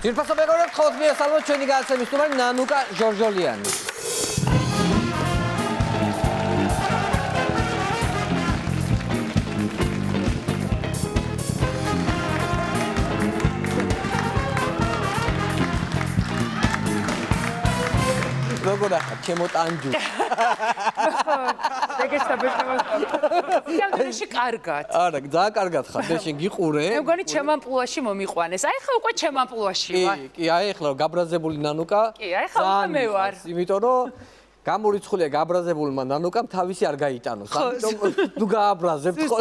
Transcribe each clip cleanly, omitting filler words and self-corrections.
Tirpasa begoreb ხოთ მიესალმოთ ჩვენი განაცემის სტუმარი ნანუკა ჟორჟოლიანი. როგორ ახლა ჩემო ტანჯუ. სიამოვნებაში კარგად. არა, ძალიან კარგად ხარ, მე შენ გიყურე. მე მგონი ჩემ ამპლუაში მომიყვანეს. აი ხა უკვე ჩემ ამპლუაში ვარ. კი, აი ახლა გაბრაზებული ნანუკა. კი, აი ხა უკვე მე ვარ. იმიტომ რომ გამორიცხულია გაბრაზებულმა ნანუკამ თავისი არ გაიტანოს. ამიტომ თუ გააბრაზებთ ხო?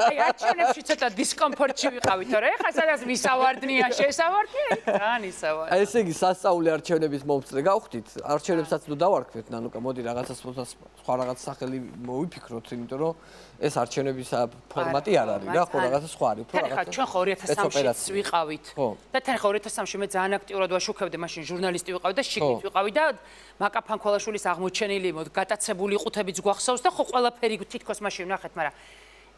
აი არჩევნებში ცოტა დისკომფორტში ვიყავით, თორე ხა სადაც მისავარდნია, შესავარდნია, რან ისავარდნია. აი ესე იგი სასწაული არჩევნების მომწრე გავხდით. არჩევნებსაც თუ დავარქვეთ ნანუკა, მოდი რაღაცას სხვა რაღაც სახელი მოვიფიქროთ, იმიტომ რომ ეს არჩევნების ფორმატი არ არის რა, ხო რაღაცა სხვა არის, უფრო რაღაცა. ჩვენ ხო 2003-ში ვიყავით. და თან ხო 2003-ში მე ძალიან აქტიურად ვაშუქებდი, მაშინ ჟურნალისტი ვიყავი და შიგნით ვიყავი და მაკა ფანქოლაშვილის აღმოჩენილი გატაცებული ყუთებიც გვახსოვს და ხო ყველაფერი თითქოს მაშინ ვნახეთ, მაგრამ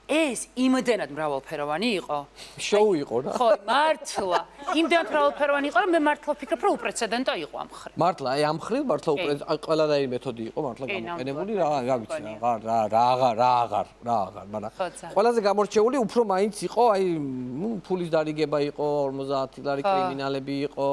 ეს იმდენად მრავალფეროვანი იყო. შოუ იყო რა. ხო, მართლა. იმდენად მრავალფეროვანი იყო, რომ მე მართლა ვფიქრობ, რომ უპრეცედენტო იყო ამ მხრივ. მართლა, აი ამ მხრივ მართლა ყველანაირი მეთოდი იყო მართლა გამოყენებული, რა ვიცი, რა აღარ, მაგრამ ყველაზე გამორჩეული უფრო მაინც იყო, აი ფულის დარიგება იყო, 50 ლარი კრიმინალები იყო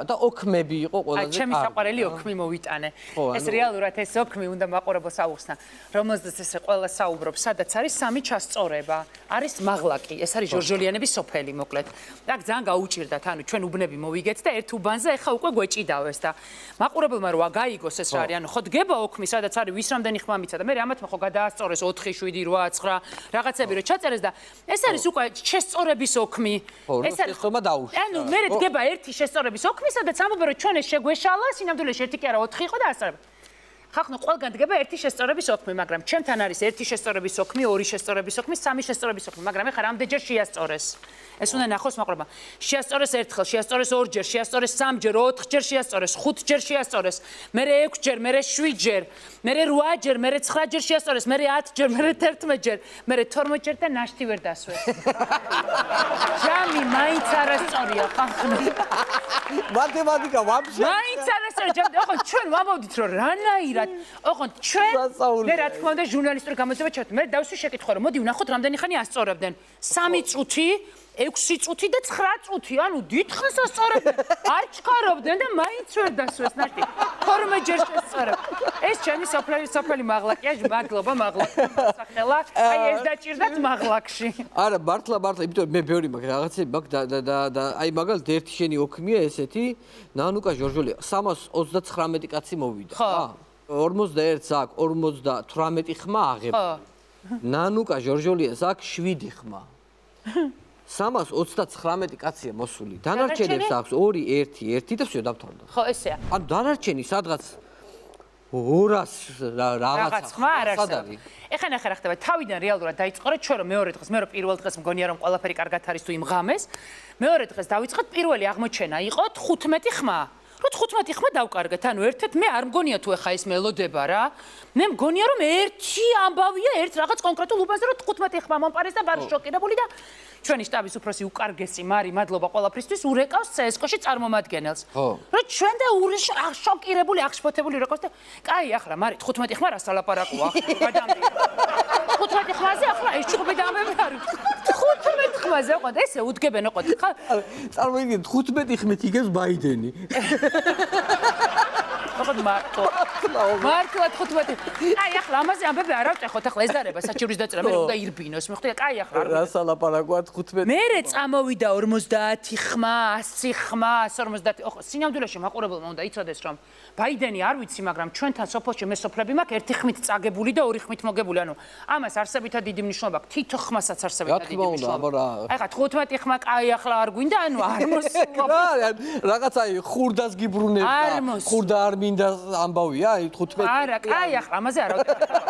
და ოქმები იყო ყველაზე. აი ჩემი საყვარელი ოქმი მოვიტანე. ეს რეალურად ეს ოქმი უნდა მაყურებელს აუხსნა, რომელზეც ესე ყველა საუბრობს, სადაც არის სამი ჩასწორება. არის მაღლაკი, ეს არის ჟორჟოლიანების სოფელი, მოკლედ. და ძალიან გაუჭირდათ, ანუ ჩვენ უბნები მოვიგეთ და ერთ უბანზე ეხა უკვე გვეჭიდავეს და მაყურებელმა რა გაიგოს ეს რა არის, ანუ ხო დგება ოქმი, სადაც არის ვის რამდენი ხმა მიცა და მე ამათმა ხო გადაასწორეს 4, 7, 8, 9 რაღაცები რო ჩაწერეს და ეს არის უკვე შესწორების ოქმი. ეს არის ხმა დაუშვი. ანუ მე დგება ერთი შესწორების ოქმი, სადაც ამბობენ რომ ჩვენ ეს შეგვეშალა, სინამდვილეში ერთი კი არა 4 იყო და ასწორებ. ხახნო ყველგან დგება ერთი შესწორების ოქმი, მაგრამ ჩემთან არის ერთი შესწორების ოქმი, ორი შესწორების ოქმი, სამი შესწორების ოქმი, მაგრამ ეხლა რამდენჯერ შეასწორეს. ეს უნდა ნახოს მაყურებელმა. შეასწორეს ერთხელ, შეასწორეს ორჯერ, შეასწორეს სამჯერ, 4ჯერ შეასწორეს, 5ჯერ შეასწორეს, მერე 6ჯერ, მერე 7ჯერ, მერე 8ჯერ, მერე 9ჯერ შეასწორეს, მერე 10ჯერ, მერე 11ჯერ, მერე 12ჯერ და ნაშთი ვერ დასვეს. ჯამი მაინც არასწორია ხახნო. მათემატიკა ვაფშე. მაინც არასწორია ჯამი. ოღონდ ჩვენ ვამბობდით რომ რანაირად, ოღონდ ჩვენ მე რა თქმა უნდა ჟურნალისტური გამოძიება ჩავთ. მე დავსვი შეკითხვა რომ მოდი ვნახოთ რამდენი ხანი ასწორებდნენ. 3 წუთი 6 წუთი და 9 წუთი, ანუ დიდხანს ასწორებდნენ. არ ჩქარობდნენ და მაინც ვერ დასვეს ნაშთი. 12ჯერ შესწორებ. ეს ჩემი სოფელი მაღლაკია, მადლობა მაღლაკი სახელა. აი ეს დაჭირდათ მაღლაკში. არა, მართლა, იმიტომ მე ბევრი მაქვს რაღაცები მაქვს და აი მაგალითად ერთი შენი ოქმია ესეთი, ნანუკა ჟორჟოლია 339 კაცი მოვიდა. ხო. 41-ს აქვს 58 ხმა აღება. ნანუკა ჟორჟოლიას აქვს 7 ხმა. 329 კაცია მოსული. დანარჩენებს აქვს 2, 1, 1 და всё დამთავრდა. ხო, ესეა. ანუ დანარჩენი სადღაც 200 რაღაც ხმა არ არსებობს. ეხლა ნახე რა ხდება. თავიდან რეალურად დაიწყო რა ჩვენ რომ მეორე დღეს მე რომ პირველ დღეს მგონია რომ ყველაფერი კარგად არის თუ იმ ღამეს. მეორე დღეს დავიწყოთ პირველი აღმოჩენა იყო 15 ხმა. რო 15 ხმა დავკარგეთ, ანუ ერთ-ერთ მე არ მგონია თუ ეხა ეს მელოდება რა. მე მგონია რომ ერთი ამბავია ერთ რაღაც კონკრეტულ უბანზე რომ 15 ხმა მომპარეს და ვარ შოკირებული და ჩვენი შტაბის უფროსი უკარგესი მარი, მადლობა ყველაფრისთვის, ურეკავს CSKO-ში წარმომადგენელს. რომ ჩვენ და შოკირებული, აღშფოთებული ურეკავს და კაი ახლა მარი 15 ხმა რას ალაპარაკოა ახლა გადამდე. 15 ხმაზე ახლა ეს ჩხუბი დამები არის. 15 ხმაზე ოღონდ ესე უდგებენ ოღონდ ხა. წარმოგიდგენთ 15 ხმით იგებს ბაიდენი. ოღონდ მართლა 15. აი ახლა ამაზე ამბები არ ავტეხოთ ახლა ეზარება საჩივრის დაწერა მე უნდა ირბინოს. მე ხვდები კაი ახლა რას ალაპარაკოა 15. მერე წამოვიდა 50 ხმა, 100 ხმა, 150. ოღონდ სინამდვილეში მაყურებელმა უნდა იცოდეს რომ ბაიდენი არ ვიცი, მაგრამ ჩვენთან სოფელში მე სოფლები მაქვს ერთი ხმით წაგებული და ორი ხმით მოგებული. ანუ ამას არსებითად დიდი მნიშვნელობა აქვს. თითო ხმასაც არსებითად დიდი მნიშვნელობა. აი ხა 15 ხმა კაი ახლა არ გვინდა, ანუ არ მოსულა. რაღაცა ხურდას გიბრუნება. ხურდა არ მინდა ამბავია, აი 15. არა, კაი ახლა ამაზე არ ავტეხებ.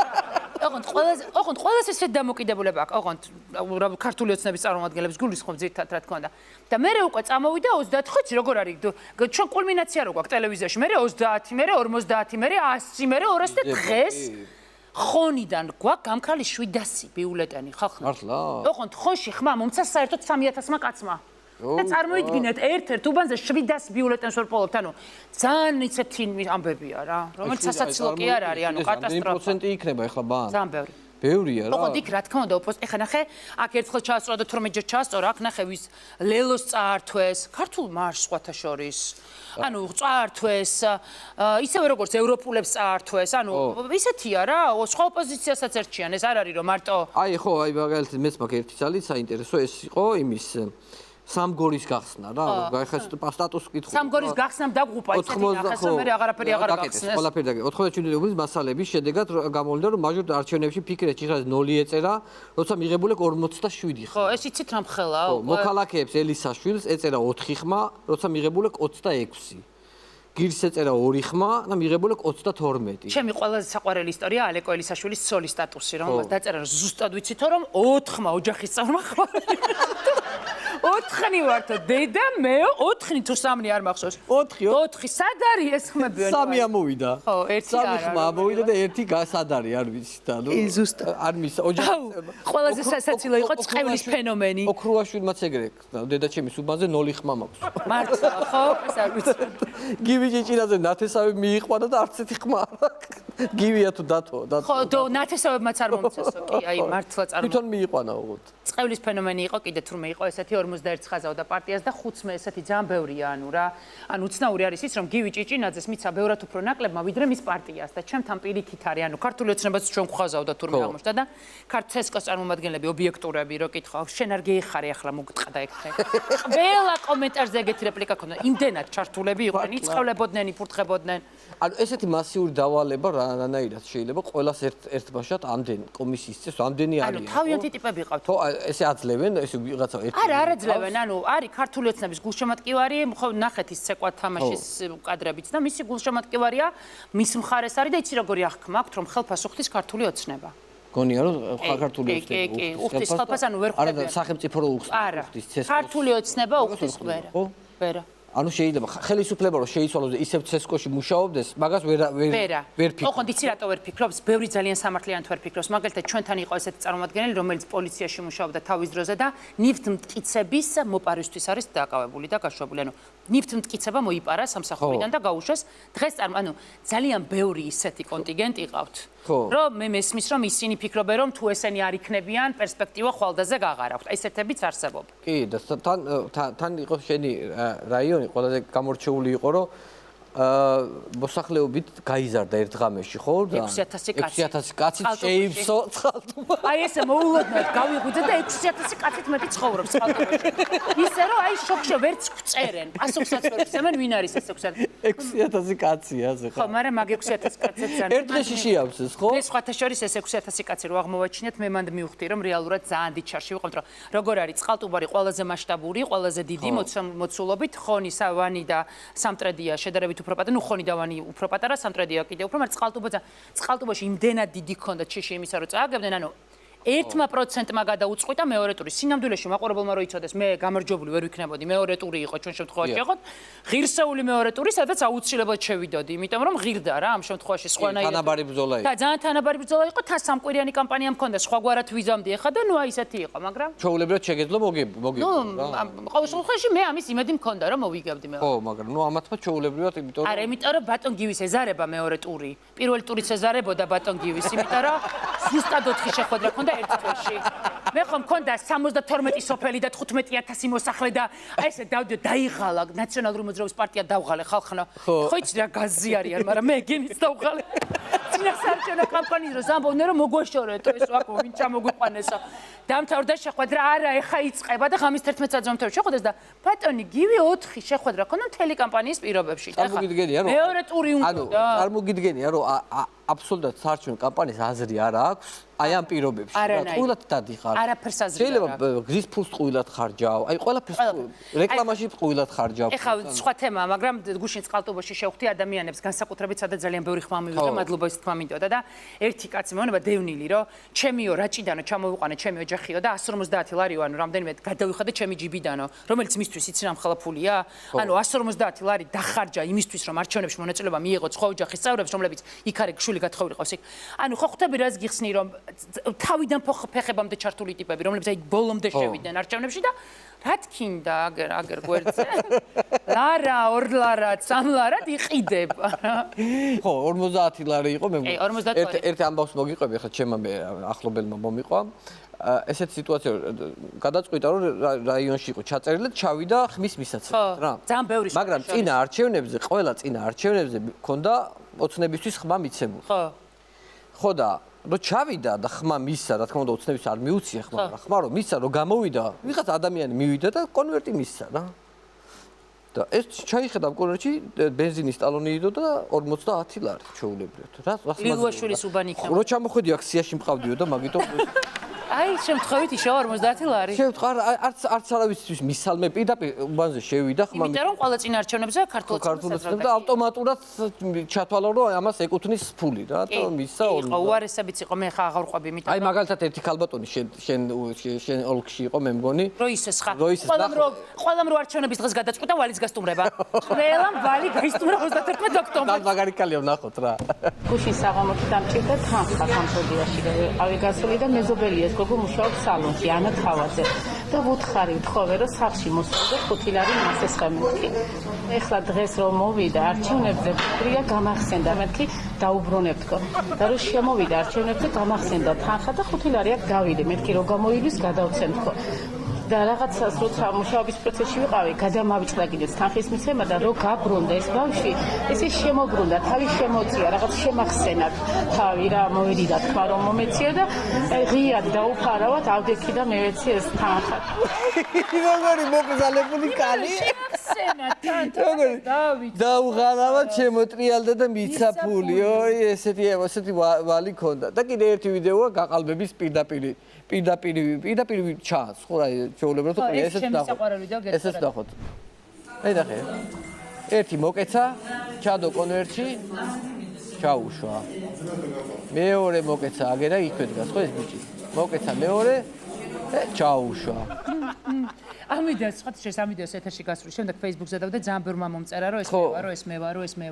ოღონდ ყველაზე ისეთ დამოკიდებულება აქვს. ოღონდ ქართული ოცნების წარმომადგენლებს გულისხმობ ძირითადად რა თქმა უნდა. და მე უკვე წამოვიდა 25-ში, როგორ არის? ჩვენ კულმინაცია რო გვაქვს ტელევიზიაში, მე 30, მე 50, მე 100, მე 200 და დღეს ხონიდან გვაქვს გამქრალი 700 ბიულეტენი ხახნა. მართლა? ოღონდ ხონში ხმა მომცა საერთოდ 3000-მა კაცმა. და წარმოიდგინეთ ერთ-ერთ უბანზე 700 ბიულეტენს ვერ პოულობთ, ანუ ძალიან ისეთი ამბებია რა, რომელიც სასაცილო კი არ არის, ანუ კატასტროფა. 9% იქნება ახლა ბან. ძალიან ბევრი. ბევრია რა. ოღონდ იქ რა თქმა უნდა ეხა ნახე, აქ ერთხელ ჩაასწორა და 12-ჯერ ჩაასწორა, აქ ნახე ვის ლელოს წაართვეს, ქართულ მარშს სხვათა შორის. ანუ წაართვეს, ისევე როგორც ევროპულებს წაართვეს, ანუ ისეთია რა, სხვა ოპოზიციასაც ერჩიან, ეს არ არის რომ მარტო. აი ხო, აი მაგალითად მეც მაგ ერთი ძალიან საინტერესო ეს იყო იმის სამგორის გახსნა რა, გაიხეს სტატუსს კითხულობ. სამგორის გახსნამ დაგუპა ისეთი ნახეს, რომ მე აღარაფერი აღარ გახსნეს. ყველაფერი დაგე. 99 უბნის მასალების შედეგად გამოვიდა რომ მაჟორ არჩევნებში ფიქრეთ ჭირას 0 ეწერა, როცა მიღებული 47 ხმა. ხო, ეს იცით რამ ხელაა? ხო, მოქალაქეებს ელისაშვილს ეწერა 4 ხმა, როცა მიღებული 26. გირს ეწერა 2 ხმა და მიღებული 22. ჩემი ყველაზე საყვარელი ისტორია ალეკო ელისაშვილის ცოლის სტატუსი, რომელსაც დაწერა რომ ზუსტად ვიცითო რომ 4 ხმა ოჯახის წარმახვალია. 4-ხნი ვართო დედა მე 4-ხნი თუ 3-ნი არ მახსოვს 4 სად არის ეს ხმები 3 ამოვიდა ხო 1 არა 3 ხმა ამოვიდა და 1 სად არის არ ვიცი და ნუ არ მის ოჯახი ყველაზე სასაცილო იყო წყევლის ფენომენი ოქრუაშვილმაც ეგრე დედაჩემის უბანზე 0 ხმა მაქვს მართლა ხო ეს არ ვიცი გივი ჭიჭინაზე ნათესავი მიიყვანა და არც ერთი ხმა გივია თუ დათო ხო ნათესავებმაც არ მომწესო კი აი მართლა წარმო თვითონ მიიყვანა უღოთ წყევლის ფენომენი იყო კიდე თურმე იყო ესეთი 51 ხაზავდა პარტიას და 5-მე ესეთი ძალიან ბევრია ანუ რა ანუ უცნაური არის ის რომ გივი ჭიჭინაძეს მიცა ბევრად უფრო ნაკლებმა ვიდრე მის პარტიას და ჩემთან პირიქით არის ანუ ქართული ოცნებაც ჩვენ გვხაზავდა თურმე აღმოჩნდა და ქართესკოს წარმომადგენლები ობიექტურები რო კითხავ შენ არ გეიხარე ახლა მოგტყდა ეგრე ყველა კომენტარზე ეგეთი რეპლიკა ქონდა იმდენად ჩართულები იყვნენ იწევლებოდნენ იფურთხებოდნენ ანუ ესეთი მასიური დავალება რანაირად შეიძლება ყოველას ერთბაშად ამდენ კომისიის წესს ამდენი არის ანუ თავიანთი ტიპები ყავთ ხო ესე აძლევენ ესე ვიღაცა ერთი არ აძლევენ ანუ არის ქართული ოცნების გულშემატკივარი ხო ნახეთ ის ცეკვა თამაშის კადრებიც და მისი გულშემატკივარია მის მხარეს არის და იცი როგორი აღქმა აქვს რომ ხელფასუხთის ქართული ოცნება გონია რომ ქართული ოცნება კი უხდის ხელფას ანუ ვერ ხვდები არა სახელმწიფო რო უხდის ცესკოს ქართული ოცნება უხდის ვერა ანუ შეიძლება ხელისუფლება რომ შეიცვალოს და ისევ ცესკოში მუშაობდეს, მაგას ვერ ფიქრობ. ოღონდ იცი რატო ვერ ფიქრობს? ბევრი ძალიან სამართლიანად ვერ ფიქრობს. მაგალითად ჩვენთან იყო ესეთი წარმომადგენელი, რომელიც პოლიციაში მუშაობდა თავის დროზე და ნივთმტკიცების მოპარვისთვის არის დაკავებული და გაშვებული. ანუ ნივთმტკიცება მოიპარა სამსახურიდან და გაუშვეს. დღეს ანუ ძალიან ბევრი ისეთი კონტინგენტი ყავთ. რომ მე მესმის რომ ისინი ფიქრობენ რომ თუ ესენი არ იქნებიან, პერსპექტივა ხვალდაზე გაღარ აქვთ. ესეთებიც არსებობ. კი და თან იყო შენი რაიონი ყველაზე გამორჩეული იყო რომ მოსახლეობით გაიზარდა ერთ ღამეში ხო და 6000 კაცი შეივსო წყალტუბა აი ესე მოულოდნელად გავიღვიძე და 6000 კაცით მეტი ცხოვრობს წყალტუბაში ისე რომ აი შოქში ვერც გწერენ პასუხსაც ვერ გზემენ ვინ არის ეს 6000 კაცია ზე ხო მაგრამ მაგ 6000 კაცებს ძალიან ერთ დღეში შეავს ეს ხო ეს სხვათა შორის ეს 6000 კაცი რო აღმოვაჩინეთ მე მანდ მივხვდი რომ რეალურად ძალიან დიდ ჩარში ვიყავთ რომ როგორ არის წყალტუბარი ყველაზე მასშტაბური ყველაზე დიდი მოცულობით ხონი სავანი და სამტრედია შედარებით უფრო პატარა, ნუ ხონი და ვანი უფრო პატარა, სამტრედია კიდე უფრო, მაგრამ წყალტუბაში იმდენად დიდი ქონდა ჩიში იმისა, რომ წააგებდნენ, ანუ 1%-მა გადაუწყვიტა მეორე ტური. სინამდვილეში მაყურებელმა რო იცოდეს, მე გამარჯვებული ვერ ვიქნებოდი. მეორე ტური იყო ჩვენ შემთხვევაში ახოთ. ღირსეული მეორე ტური, სადაც აუცილებლად შევიდოდი, იმიტომ რომ ღირდა რა ამ შემთხვევაში სხვანაირად. თანაბარი ბრძოლა იყო. და ძალიან თანაბარი ბრძოლა იყო, თან სამკვირიანი კამპანია მქონდა, სხვაგვარად ვიზამდი ახლა და ნუ აი ესეთი იყო, მაგრამ ჩაულებრად შეგეძლო მოგებო. ნუ ყოველ შემთხვევაში მე ამის იმედი მქონდა, რომ მოვიგებდი მე. ხო, მაგრამ ნუ ამათმა ჩაულებრივად, იმიტომ რომ არა, იმიტომ რომ ბატონ გივის ეზარება მეორე ტური. პირველი ტურიც ეზარებოდა ბატონ გივის, იმიტომ რომ ზუსტად 4 შეხვედრა ქონდა ერთ თვეში. მე ხომ მქონდა 72 სოფელი და 15000 მოსახლე და აი ესე დავდიო დაიღალა ნაციონალური მოძრაობის პარტია დავღალე ხალხნა. ხო იცი რა გაზი არიან, მაგრამ მე გენიც დავღალე. წინასაარჩევნო კამპანიის დროს ამბობდნენ რომ მოგვეშორეთო ეს ვაკო ვინ ჩამოგვიყვანესო. დამთავრდა შეხვედრა, არა ეხა იწყება და ღამის 11 საათზე შეხვდეს და ბატონი გივი 4 შეხვედრა ქონდა მთელი კამპანიის პირობებში. წარმოგიდგენია რომ მეორე ტური უნდა. ანუ წარმოგიდგენია რომ აბსოლუტურად საარჩევნო კამპანიის აზრი არ აქვს აი ამ პირობებში. ყვილად დადიხარ. არაფერს აზრი არ აქვს. შეიძლება გზის ფულს ყვილად ხარჯავ. აი ყველაფერს რეკლამაში ყვილად ხარჯავ. ეხლა სხვა თემაა, მაგრამ გუშინ წყალტუბოში შევხვდი ადამიანებს განსაკუთრებით სადაც ძალიან ბევრი ხმა მივიღე, მადლობა ის თქმა მინდოდა და ერთი კაცი მეუბნება დევნილი რომ ჩემიო რაჭიდანო ჩამოვიყვანე ჩემი ოჯახიო და 150 ლარიო ანუ რამდენიმე გადავიხადე ჩემი ჯიბიდანო, რომელიც მისთვის იცი რამ ხალხა ფულია? ანუ 150 ლარი დახარჯა იმისთვის რომ არჩევნებში მონაწილეობა მიიღო სხვა ოჯახის წევრებს, რომლებიც იქ არის შვილი გათხოვილი ყავს იქ. ანუ ხო ხვდები რას გიხსნი რომ თავიდან ფეხებამდე ჩართული ტიპები, რომლებიც აი ბოლომდე შევიდნენ არჩევნებში და რა თქინდა აგერ გვერდზე? ლარა, 2 ლარა, 3 ლარა იყიდება რა. ხო, 50 ლარი იყო მე. 50 ლარი. ერთი ამბავს მოგიყვები, ხა ჩემმა ახლობელმა მომიყვა. ესეთ სიტუაცია გადაწყვიტა რომ რაიონში იყო ჩაწერილი და ჩავიდა ხმის მისაცემად რა. ძალიან ბევრი. მაგრამ წინა არჩევნებზე, ყველა წინა არჩევნებზე მქონდა ოცნებისთვის ხმა მიცემული. ხო. ხო და რომ ჩავიდა და ხმა მისცა, რა თქმა უნდა ოცნების არ მიუცია ხმა, მაგრამ ხმა რომ მისცა, რომ გამოვიდა, ვიღაც ადამიანი მივიდა და კონვერტი მისცა რა. და ეს ჩაიხედა კონვერტში ბენზინის ტალონი იდო და 50 ლარი ჩაულებრიოთ. რა ლილუაშვილის უბანი იქნება. რო ჩამოხვედი აქციაში მყავდიო და მაგიტომ აი შემთხვევით ისევა 50 ლარი. შემთხვევით არც არავისთვის მისალმე პირდაპირ უბანზე შევიდა ხმა. იმიტომ რომ ყველა წინა არჩევნებზე ქართულებს და ავტომატურად ჩათვალა რომ ამას ეკუთვნის ფული რა და მისცა 40. იყო უარესებიც იყო მე ხა აღარ ყვები იმიტომ აი მაგალითად ერთი ქალბატონი შენ ოლქში იყო მე მგონი რო ისეს ხა ყველამ რო არჩევნების დღეს გადაწყვიტა ვალის გასტუმრება ყველამ ვალი გაისტუმრა 31 ოქტომბერს მაგარი კალია ვნახოთ რა გუშინ საღამოთი დამჭირდა თანხა სამშობლოში და ავი გასული და მეზობელი გოგო მუშაობს სალონში ანა თავაზე და ვუთხარი თხოვე რომ სახში მოსულდა 5 ლარი მასესხამეთკი ეხლა დღეს რომ მოვიდა არჩევნებზე პრია გამახსენდა მეთქი დაუბრუნებთქო და რომ შემოვიდა არჩევნებზე გამახსენდა თანხა და 5 ლარი აქ გავიდე მეთქი რომ გამოივლის გადავცემთქო და რაღაცას როცა მუშაობის პროცესში ვიყავი გადამავიწყდა კიდეც თანხის მიცემა და რო გაბრუნდა ეს ბავშვი ესე შემოbrunდა თავი შემოწია რაღაც შემახსენა თავი რა მოვედიდა თქვა რომ მომეცია და ღიად დაუფარავად ავდექი და მევეცი ეს თანხა როგორი მოგზალებული კალი ახსენა თან დავით დაუღალავად შემოტრიალდა და მიცა ფული ოი ესეთი ვალი ქონდა და კიდე ერთი ვიდეოა გაყალბების პირდაპირ ჩანს ხო რა ჩაულებრო თუ ესეც ნახოთ აი ნახე ერთი მოკეცა ჩადო კონვერტში ჩაუშვა მეორე მოკეცა აგერა იქვე დგას ხო ეს ბიჭი მოკეცა მეორე ჩაუშვა ამიტომ სხვა ამიტომ ეთერში გასული შემდეგ Facebook-ზე დავდა ძალიან ბევრმა მომწერა რომ ეს მე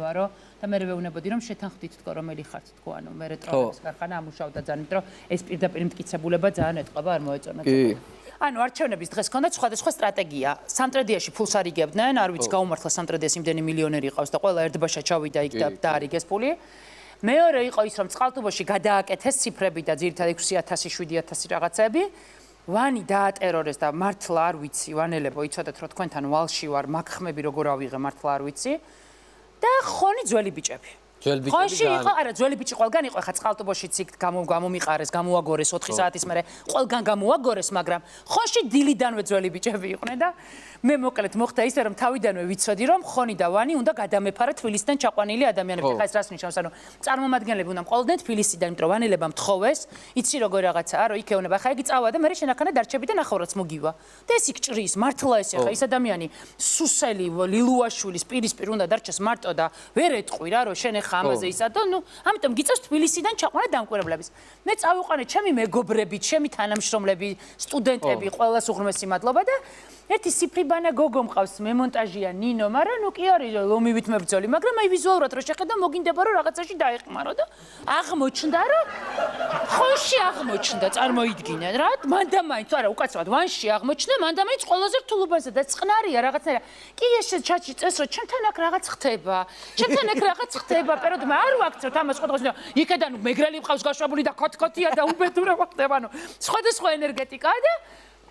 ვარო და მე ვეუბნებოდი რომ შეთანხმდით თქო რომელი ხართ თქო ანუ მე რეტროების ქარხანა ამუშავდა ძალიან იმიტომ რომ ეს პირდაპირ მტკიცებულება ძალიან ეთყობა არ მოეწონა ანუ არჩევნების დღეს ქონდათ სხვადასხვა სტრატეგია სამტრედიაში ფულს არიგებდნენ არ ვიცი გაუმართლა სამტრედიას იმდენი მილიონერი ყავს და ყველა ერთბაშა ჩავიდა იქ და დაარიგეს ფული მეორე იყო ის რომ წყალტუბოში გადააკეთეს ციფრები და ძირითადად 6000 7000 რაღაცები ვანი დაატერორეს და მართლა არ ვიცი ვანელებო იცოდეთ რომ თქვენთან ვალში ვარ მაგხმები როგორ ავიღე მართლა არ ვიცი და ხონი ძველი ბიჭები ხონში იყო არა ძველი ბიჭი ყველგან იყო ხა წყალტუბოშიც იქ გამომიყარეს გამოაგორეს 4 საათის მერე ყველგან გამოაგორეს მაგრამ ხონში დილიდანვე ძველი ბიჭები იყვნენ და მე მოკლედ მოხდა ისე რომ თავიდანვე ვიცოდი რომ ხონი და ვანი უნდა გადამეფარა თბილისიდან ჩაყვანილი ადამიანები ხა ეს რას ნიშნავს ანუ წარმომადგენლები უნდა მყოლოდნენ თბილისიდან იმიტომ რომ ვანელებამ თხოვეს იცი როგორ რაღაცაა რომ იქ ეუნება ხა იგი წავა და მე შენახანა დარჩები და ნახევრაც მოგივა და ეს იქ ჭრის მართლა ესე ხა ის ადამიანი სუსელი ლილუაშვილის პირისპირ უნდა დარჩეს მარტო და ვერ ეტყვი რა რომ შენ ხა ამაზე ისა და ნუ ამიტომ გიწევს თბილისიდან ჩაყვანა დამკვირვებლების მე წავიყვანე ჩემი მეგობრები ჩემი თანამშრომლები სტუდენტები ყველას უღრმესი მადლობა და ერთი სიფრიბანა გოგო მყავს მემონტაჟია ნინო მაგრამ ნუ კი არის ლომივით მებრძოლი მაგრამ აი ვიზუალურად რო შეხედა მოგინდება რომ რაღაცაში დაეხმარო და აღმოჩნდა რომ ხონში აღმოჩნდა წარმოიდგინე რა მანდამაინც არა უკაცრავად ვანში აღმოჩნდა მანდამაინც ყველაზე რთულობაზე და წყნარია რაღაცნაირად კი ეს ჩატში წეს რომ ჩემთან აქ რაღაც ხდება პეროდ მე არ ვაქცევთ ამას ყოველდღე იქედან მეგრელი მყავს გაშვებული და ქოთქოთია და უბედურება ხდება ანუ სხვადასხვა ენერგეტიკაა და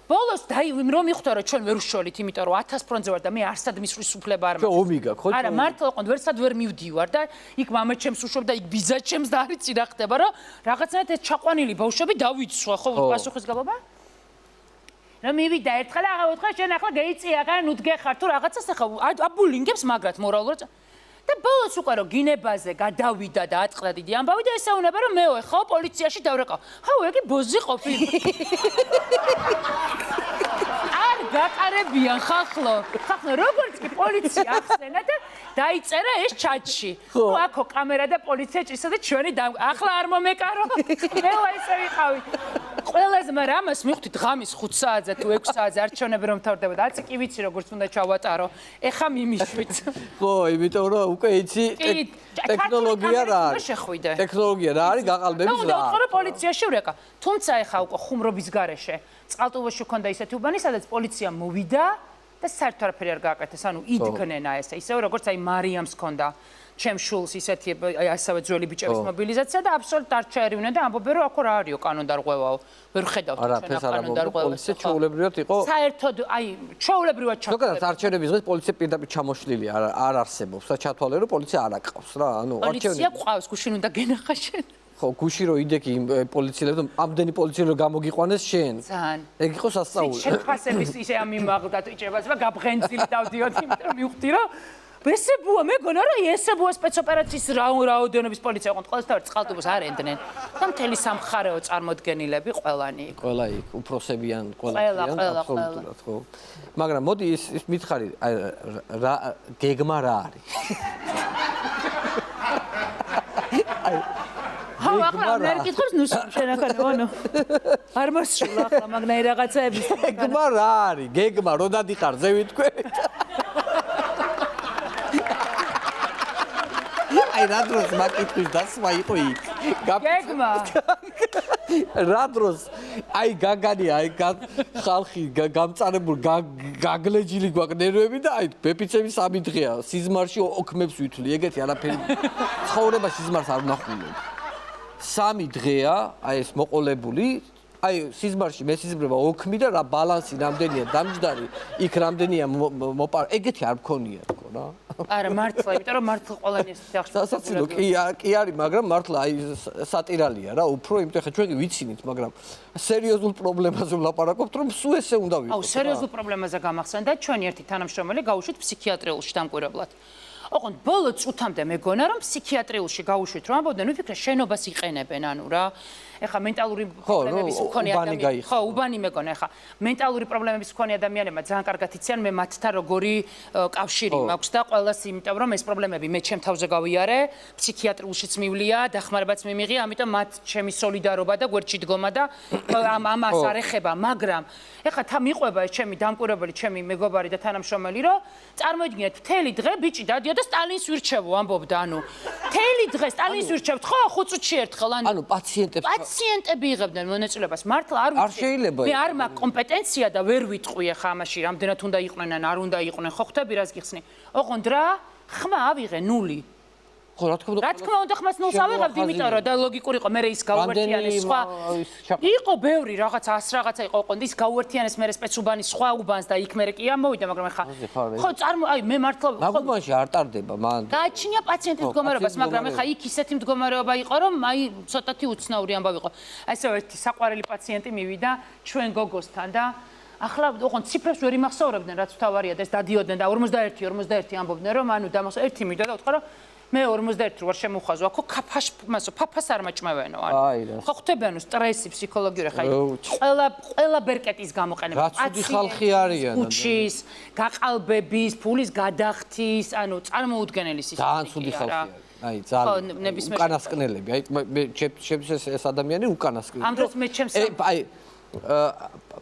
ბოლოს რომ მიხვდა რომ ჩვენ ვერ უშოლით იმიტომ რომ 1000 ფრონტზე ვარ და მე არსად მისვლის უფლება არ მაქვს ომი გაქვს ხო არა მართლა ყო ვერსად ვერ მივდივარ და იქ მამა ჩემს უშვებ და იქ ბიზა ჩემს და არიცი რა ხდება რომ რაღაცნაირად ეს ჩაყვანილი ბავშვები დავიცვა ხო პასუხისგებლობა რომ მივიდა ერთხელ აღა უთხრა შენ ახლა გეიწია რა ნუ დგეხარ თუ რაღაცას ახლა აბულინგებს მაგრად მორალურად და ბოლოს უკვე რომ გინებაზე გადავიდა და ატყდა დიდი ამბავი და ესაუნება რომ მეო ხო პოლიციაში დავრეკავ. ხაო ეგი ბოზი ყოფილი. არ გაკარებიან ხახლო როგორც კი პოლიცია ახსენა და დაიწერა ეს ჩატში. ხო აქო კამერა და პოლიცია ჭრისა და ჩვენი ახლა არ მომეკარო. მეო ესე ვიყავი. ყველაზე მაგრამ ამას მივხვდით ღამის 5 საათზე თუ 6 საათზე არჩევნები რომ მთავრდებოდა. აცი კი ვიცი როგორც უნდა ჩავატარო. ეხა მიმიშვით. ხო, იმიტომ რომ უკვე იცი ტექნოლოგია რა არის. ტექნოლოგია რა არის გაყალბების რა. და უკვე პოლიციაში ვრეკა. თუმცა ეხა უკვე ხუმრობის გარეშე წყალტუბოში ქონდა ისეთი უბანი, სადაც პოლიცია მოვიდა და საერთოდ არაფერი არ გააკეთეს. ანუ იდგნენ ესე. ისევ როგორც აი მარიამს ქონდა. ჩემ შულს ისეთი ასევე ძველი ბიჭების მობილიზაცია და აბსოლუტურად არ ჩაერივნენ და ამბობენ რომ აქ რა არისო კანონდარღვევაო. ვერ ხედავთ ჩვენ კანონდარღვევას. პოლიცია ჩაულებრივად იყო. საერთოდ აი ჩაულებრივად ჩაულებრივად. ზოგადად არჩევნების დღეს პოლიცია პირდაპირ ჩამოშლილი არ არსებობს და ჩათვალე რომ პოლიცია არ აკყავს რა. ანუ პოლიცია ყავს, გუშინ უნდა გენახა შენ. ხო, გუში რო იდექი პოლიციელებს და ამდენი პოლიციელი რო გამოგიყვანეს შენ. ძალიან. ეგ იყო სასწაული. შენ ფასების ისე ამიმაღლდა იჭებას და გაბღენწილი დავდიოთ, იმიტომ რომ მივხვდი რომ ესე ბუა მეგონა რომ ესე ბუა სპეცოპერაციის რაოდენობის პოლიცია იყო ყოველთვის წყალტუბოს არ ენდნენ და მთელი სამხარეო წარმოდგენილები ყველანი იყო. ყველა იქ უფროსებიან, ყველა აბსოლუტურად ხო. მაგრამ მოდი ის მითხარი რა გეგმა რა არის? ახლა მე კითხავს ნუ შენ ახლა არ მოსულა ახლა მაგნაი რაღაცეები. გეგმა რა არის? გეგმა რო დადიხარ ზევით თქვენ. აი რა დროს მაკითხვის დასმა იყო იქ. გეგმა. რა დროს აი გაგანი აი ხალხი გამწარებული გაგლეჯილი გვაქვს ნერვები და აი ბეპიცები 3 დღეა სიზმარში ოქმებს ვითვლი ეგეთი არაფერი ცხოვრება სიზმარს არ ვნახულობ 3 დღეა აი ეს მოყოლებული აი სიზმარში მესიზმრება ოქმი და რა ბალანსი რამდენია დამჯდარი იქ რამდენია მოპარ ეგეთი არ მქონია თქო რა არა მართლა იმიტომ რომ მართლა ყველანი ეს სასაცილო კი არის მაგრამ მართლა აი სატირალია რა უფრო იმიტომ ხა ჩვენ ვიცინით მაგრამ სერიოზულ პრობლემაზე ვლაპარაკობთ რომ სულ ესე უნდა ვიყოს აუ სერიოზულ პრობლემაზე გამახსენდა ჩვენი ერთი თანამშრომელი გაუშვით ფსიქიატრიულში დამკვირვებლად ოღონდ ბოლო წუთამდე მეგონა რომ ფსიქიატრიულში გაუშვით რომ ამბობდნენ ვიფიქრე შენობას იყენებენ ანუ რა ეხა მენტალური პრობლემების მქონე ადამიანები ხო უბანი მეგონა ეხა მენტალური პრობლემების მქონე ადამიანებმა ძალიან კარგად იციან მე მათთან როგორი კავშირი მაქვს და ყველას იმიტომ რომ ეს პრობლემები მე ჩემ თავზე გავიარე ფსიქიატრიულშიც მივლია დახმარებაც მიმიღია ამიტომ მათ ჩემი სოლიდარობა და გვერდში დგომა და ამას არ ეხება მაგრამ ეხა მიყვება ეს ჩემი დამკვირვებელი ჩემი მეგობარი და თანამშრომელი რომ წარმოიდგინეთ მთელი დღე ბიჭი დადიოდა და სტალინს ვირჩევო ამბობდა ანუ მთელი დღე სტალინს ვირჩევთ ხო 5 წუთში ერთხელ ანუ პაციენტები იღებდნენ მონაწილეობას მართლა არ ვიცი მე არ მაქვს კომპეტენცია და ვერ ვიტყვი ახლა ამაში რამდენად უნდა იყვნენ ან არ უნდა იყვნენ ხო ხვდები რას გიხსნი ოღონდ რა ხმა ავიღე 0 ხო რა თქმა უნდა ხმას ნულს ავიღებდი იმიტომ რომ და ლოგიკური იყო მე ის გაუერთიანეს სხვა იყო ბევრი რაღაცა 100 რაღაცა იყო ოღონდ ის გაუერთიანეს მე სპეცუბანი სხვა უბანს და იქ მე კი ამოვიდა მაგრამ ახლა ხო აი მე მართლა მაგუბანში არ ტარდება მან გააჩნია პაციენტის მდგომარეობას მაგრამ ახლა იქ ისეთი მდგომარეობა იყო რომ აი ცოტათი უცნაური ამბავი იყო აი ესე ერთი საყვარელი პაციენტი მივიდა ჩვენ გოგოსთან და ახლა ოღონდ ციფრებს ვერ იმახსოვრებდნენ რაც თავარია და ეს დადიოდნენ და 41 ამბობდნენ რომ ანუ დამახსოვრ ერთი მივიდა და უთხრა რომ მე 41 რო არ შემოხაზო აქო ფაფას არ მაჭმევენო ანუ ხო ხვდებიან სტრესი ფსიქოლოგიური ხა ყველა ბერკეტის გამოყენება პაციენტი ხალხი არიან უჩის გაყალბების ფულის გადახთის ანუ წარმოუდგენელი სისტემა ძალიან ცუდი ხალხი არის აი ძალიან უკანასკნელები აი მე ჩემს ეს ადამიანი უკანასკნელი ამ დროს მე ჩემს აი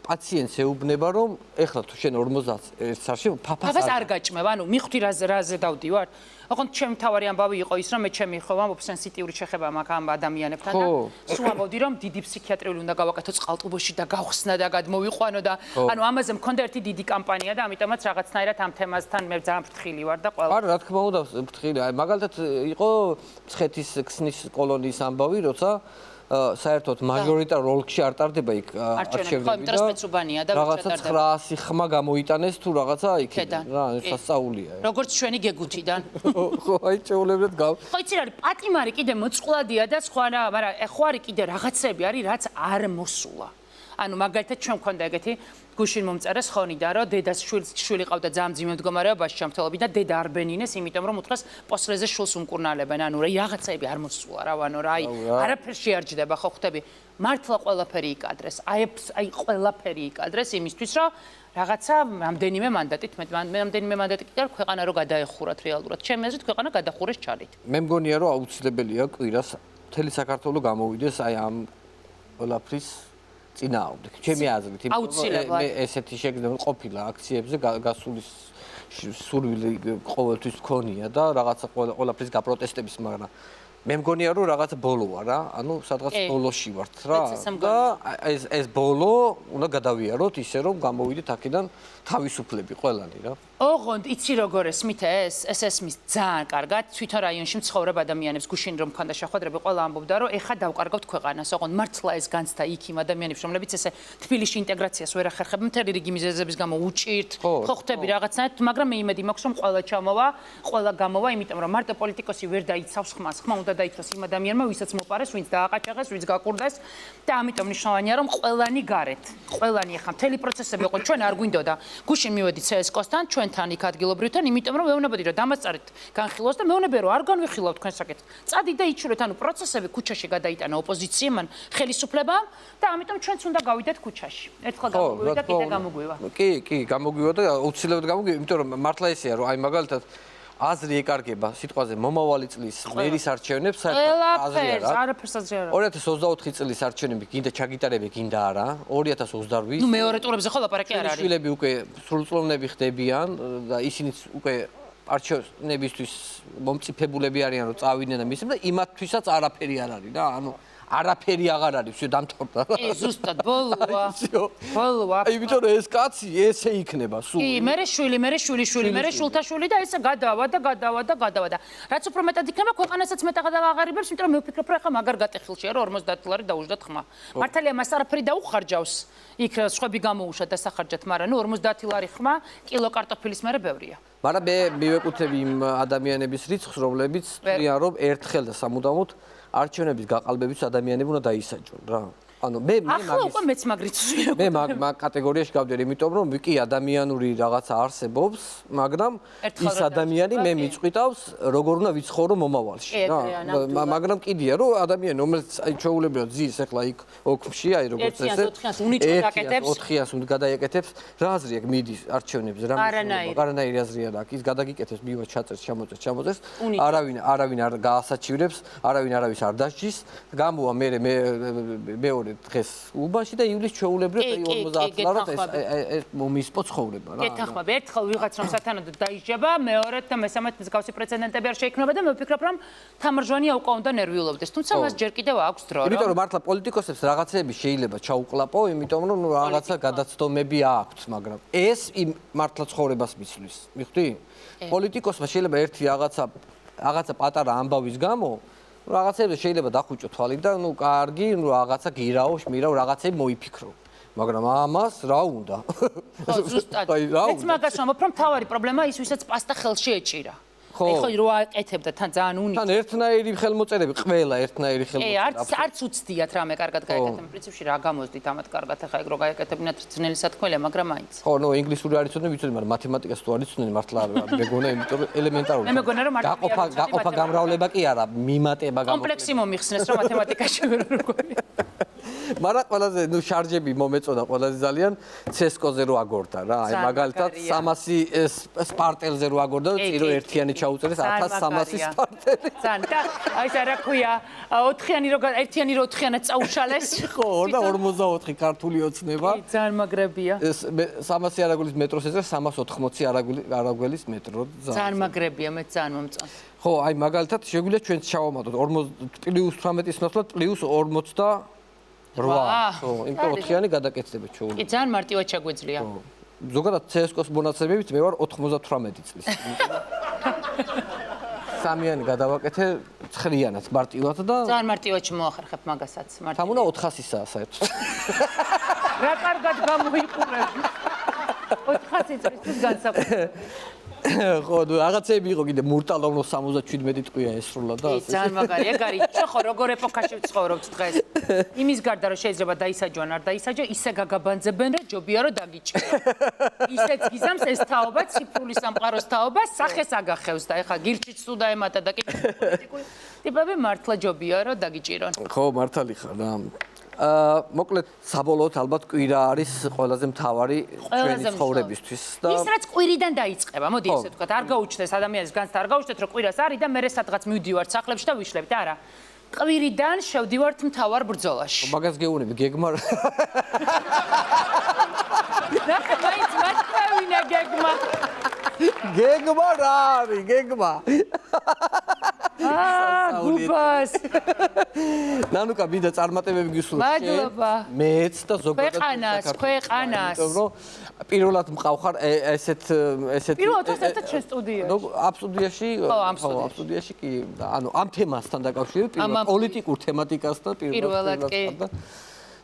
პაციენტს ეუბნება რომ ეხლა თუ შენ 51 წელში ფაფას არ გაჭმევ ანუ მიხვდი რაზე დავდივარ ოღონდ ჩემი თავარი ამბავი იყო ის რომ მე ჩემი ხო ამბობ სენსიტიური შეხება მაქვს ამ ადამიანებთან და სულ ამბობდი რომ დიდი ფსიქიატრიული უნდა გავაკეთო წყალტუბოში და გავხსნა და გადმოვიყვანო და ანუ ამაზე მქონდა ერთი დიდი კამპანია და ამიტომაც რაღაცნაირად ამ თემასთან მე ძალიან ფრთხილი ვარ და ყველა არა რა თქმა უნდა ფრთხილი აი მაგალითად იყო მცხეთის ქსნის კოლონიის ამბავი როცა საერთოდ მაჟორიტარ როლში არ ტარდება იქ არჩევნები და რაღაცა 900 ხმა გამოიტანეს თუ რაღაცა იქიდან რა სასწაულია როგორც ჩვენი გეგუთიდან ხო აი ჩეულებრივად ხო იცი რა არის პატიმარი კიდე მოწყვლადია და სხვა რა მაგრამ ხო არის კიდე რაღაცები არის რაც არ მოსულა ანუ მაგალითად ჩვენ მქონდა ეგეთი გუშინ მომწერეს ხონიდა რომ დედას შვილი ყავდა ძალიან მძიმე მდგომარეობაში ჩამთელობი და დედა არ ბენინეს იმიტომ რომ უთხრეს პოსლეზე შულს უმკურნალებენ ანუ რა რაღაცები არ მოსულა რა ანუ რა აი არაფერი შეარჯდება ხო ხვდები მართლა ყველაფერი იკადრეს აი ყველაფერი იკადრეს იმისთვის რომ რაღაცა რამდენიმე მანდატით მე რამდენიმე მანდატი კიდე ქვეყანა რო გადაეხურათ რეალურად ჩემი აზრით ქვეყანა გადახურეს ჩალით მე მგონია რომ აუცილებელია კვირას მთელი საქართველო გამოვიდეს აი ამ ყველაფრის წინააღმდეგ. ჩემი აზრით, აუცილებლად. ესეთი შეგრძნება ყოფილა აქციებზე გასული სურვილი ყოველთვის მქონია და რაღაცა ყველაფრის გაპროტესტების, მაგრამ მე მგონია რომ რაღაცა ბოლოა რა, ანუ სადღაც ბოლოში ვართ რა და ეს ბოლო უნდა გადავიაროთ ისე რომ გამოვიდეთ აქედან თავისუფლები ყველანი რა. ოღონდ იცი როგორ ესმით ეს ესმის ძალიან კარგად თვითონ რაიონში მცხოვრებ ადამიანებს გუშინ რომ მქონდა შეხვედრები ყველა ამბობდა რომ ეხა დავკარგავთ ქვეყანას ოღონდ მართლა ეს განცდა იქ იმ ადამიანებს რომლებიც ესე თბილისში ინტეგრაციას ვერ ახერხებენ მთელი რიგი მიზეზების გამო უჭირთ ხო ხვდები რაღაცნაირად მაგრამ მე იმედი მაქვს რომ ყველა ჩამოვა ყველა გამოვა იმიტომ რომ მარტო პოლიტიკოსი ვერ დაიცავს ხმას ხმა უნდა დაიცვას იმ ადამიანმა ვისაც მოპარეს ვინც დააყაჩაღეს ვინც გაკურდეს და ამიტომ მნიშვნელოვანია რომ ყველანი გარეთ ყველანი ეხა მთელი პროცესები იყო ჩვენ არ გვინდოდა გუშინ მივედი CSKO-სთან ჩვენთან იქ ადგილობრივთან, იმიტომ რომ ვეუბნებოდი რომ დამასწარეთ განხილვას და მეუბნები რომ არ განვიხილავთ თქვენ საკეთს. წადი და იჩურეთ, ანუ პროცესები ქუჩაში გადაიტანა ოპოზიციამ, ხელისუფლებამ და ამიტომ ჩვენც უნდა გავიდეთ ქუჩაში. ერთხელ გამოგვივიდა და კიდე გამოგვივა. კი, გამოგვივა და უცილებლად გამოგვივა, იმიტომ რომ მართლა ესეა რომ აი მაგალითად აზრი ეკარგება სიტყვაზე მომავალი წლის მერის არჩევნებს აზრი არაფერს აზრი არა 2024 წლის არჩევნები გინდა ჩაგიტარები გინდა არა 2028 ნუ მეორე ტურებზე ხო ლაპარაკი არ არის შვილები უკვე სრულწლოვნები ხდებიან და ისინიც უკვე არჩევნებისთვის მომწიფებულები არიან რომ წავიდნენ და მისცემ და იმათთვისაც არაფერი არ არის რა ანუ არაფერი აღარ არის, всё დამთავრდა. კი, ზუსტად, ბოლოა. იმიტომ რომ ეს კაცი ესე იქნება სულ. კი, მერე შვილი, მერე შულთაშვილი და ესე გადავა და. რაც უფრო მეტად იქნება, ქვეყანასაც მეტად აღარიბებს, იმიტომ რომ მე ვფიქრობ, რომ ახლა მაგარ გატეხილშია, რომ 50 დოლარი დაუждათ ხმა. მართალია მას არაფერი დაუხარჯავს. იქ სხვები გამოუშვა და სახარჯათ, მაგრამ ნუ 50 ლარი ხმა კილო კარტოფილის მერე ბევრია. მაგრამ მე მივეკუთები იმ ადამიანების რიცხვს, რომლებიც თვლიან, რომ ერთხელ და სამუდამოდ არჩევნების გაყალბების ადამიანები უნდა დაისაჯონ რა. ანუ მე მეც მაგრიცხვია. მე მაგ კატეგორიაში გავდირი, იმიტომ რომ კი ადამიანური რაღაცა არსებობს, მაგრამ ის ადამიანი მე მიწვიტავს, როგორ უნდა ვიცხოვრო მომავალში რა. მაგრამ კიდია რომ ადამიანი, რომელიც აი ჩვეულებრივად ზის ახლა იქ ოქმში, აი როგორც ესე 4-იანს უნდა გადაეკეთებს, რა აზრი აქვს მიდის არჩევნებზე, რა არანაირი აზრი არ აქვს. ის გადაგიკეთებს, მივა ჩაწერს, ჩამოწერს. არავინ არ გაასაჩივრებს, არავის არ დასჯის. გამოვა მე მეორე დღეს უბაში და ივლის ჩვეულებრივად 50 ლარად ეს მომისპო ცხოვრება რა. გეთანხმები, ერთხელ ვიღაც რომ სათანადოდ დაიჯება, მეორედ და მესამედ მსგავსი პრეცედენტები არ შეიქმნება და მე ვფიქრობ რომ თამარჯვანია უკვე უნდა ნერვიულობდეს. თუმცა მას ჯერ კიდევ აქვს დრო. იმიტომ რომ მართლა პოლიტიკოსებს რაღაცეები შეიძლება ჩაუყლაპო, იმიტომ რომ რაღაცა გადაცდომები აქვთ, მაგრამ ეს მართლა ცხოვრებას მისვლის. მიხვდი? პოლიტიკოსმა შეიძლება ერთი რაღაცა პატარა ამბავის გამო რაღაცებზე შეიძლება დახუჭო თვალი და ნუ კარგი, ნუ რაღაცა გირაო, შმირავ, რაღაცები მოიფიქრო. მაგრამ ამას რა უნდა? ზუსტად. მეც მაგას ვამბობ, რომ თავარი პრობლემა ის, ვისაც პასტა ხელში ეჭირა. ხო რო აკეთებდა თან ძალიან უნიკალურად. თან ერთნაირი ხელმოწერები, ყველა ერთნაირი ხელმოწერები. არც უცდიათ რამე კარგად გაეკეთებინა. პრინციპში რა გამოძდით ამათ კარგად ახლა ეგ რო გაეკეთებინათ ძნელი სათქმელია, მაგრამ მაინც. ხო, ნუ ინგლისური არ იცოდნენ, ვიცოდი, მაგრამ მათემატიკას თუ არ იცოდნენ, მართლა მეგონა, იმიტომ რომ ელემენტარული. მე მეგონა რომ გაყოფა გამრავლება კი არა, მიმატება გამრავლება. კომპლექსი მომიხსნეს რომ მათემატიკაში როგორია. მაგრამ ყველაზე ნუ შარჯები მომეწონა ყველაზე ძალიან CSKO-ზე რო აგორდა რა. აი მაგალითად 300 სპარტელზე რო აგორდა და წირო ერთიანი ჩაუწერეს 1300 სპარტელი. ძალიან და აი ეს რა ქვია 4-იანი რო 4-იანად წაუშალეს. ხო, და 44 ქართული ოცნება. ძალიან მაგრებია. ეს 300 არაგველის მეტროს ეძებს 380 არაგველის მეტრო. ძალიან მაგრებია, მე ძალიან მომწონს. ხო, აი მაგალითად შეგვიძლია ჩვენც ჩავამატოთ +18-ის ნაცვლად +48 ხო, იმიტომ 4-იანი გადაკეთდება ჩვეულებრივ. კი, ძალიან მარტივად შეგვიძლია. ზოგადად CSKO-s მონაცემებით მე ვარ 98 წლის. 3-იანი გადავაკეთე 9-იანად მარტივად და ძალიან მარტივად მოახერხებ მაგასაც. მარტივად. თამუნა 400-ისა საერთოდ. რა კარგად გამოიყურები. 400 წლის განსაკუთრებით. ხო, რაღაცები იყო კიდე მურტალოვნო 77 ტყვია ესროლა და ასე. ძალიან მაგარია, გარი. ხო, როგორ ეპოქაში ვცხოვრობთ დღეს. იმის გარდა რომ შეიძლება დაისაჯონ, არ დაისაჯო, ისე გაგაბანძებენ, რომ ჯობია რომ დაგიჭირო. ისეც გიზამს ეს თაობა, ციფრული სამყაროს თაობა, სახეს აგახევს და ეხა გირჩიც თუ დაემატა და კი პოლიტიკური ტიპები მართლა ჯობია რომ დაგიჭირონ. ხო, მართალი ხარ რა. მოკლედ საბოლოოდ ალბათ კვირა არის ყველაზე მთავარი ჩვენი ცხოვრებისთვის და ის რაც კვირიდან დაიწყება, მოდი ესე ვთქვათ, არ გაუჩნდეს ადამიანის განცდა, არ გაუჩნდეთ რომ კვირას არის და მერე სადღაც მივდივართ სახლებში და ვიშლებთ, არა. ყვირიდან შევდივართ მთავარ ბრძოლაში. მაგას გეუბნები, გეგმა ნახე, მაინც მათქვევინა გეგმა. გეგმა რა არის, გეგმა. გუბას. ნანუკა, მინდა წარმატებები გისურვო. მადლობა. მეც და ზოგადად ქვეყანას. პირველად მყავხარ ესეთ პირველად ერთად შენ სტუდიაში. ამ სტუდიაში, ამ სტუდიაში კი, ანუ ამ თემასთან დაკავშირებით, პირველად პოლიტიკურ თემატიკასთან პირველად კი.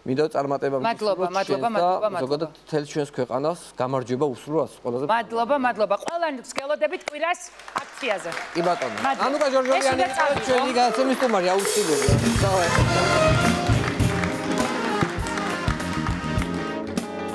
მინდა წარმატებები მადლობა. ზოგადად თელ ჩვენს ქვეყანას გამარჯვება უსურვოს ყველაზე. მადლობა. ყველანს გელოდებით კვირას აქციაზე. კი ბატონო. ანუკა ჯორჯოლიანი ჩვენი გასცემის სტუმარი აუცილებლად.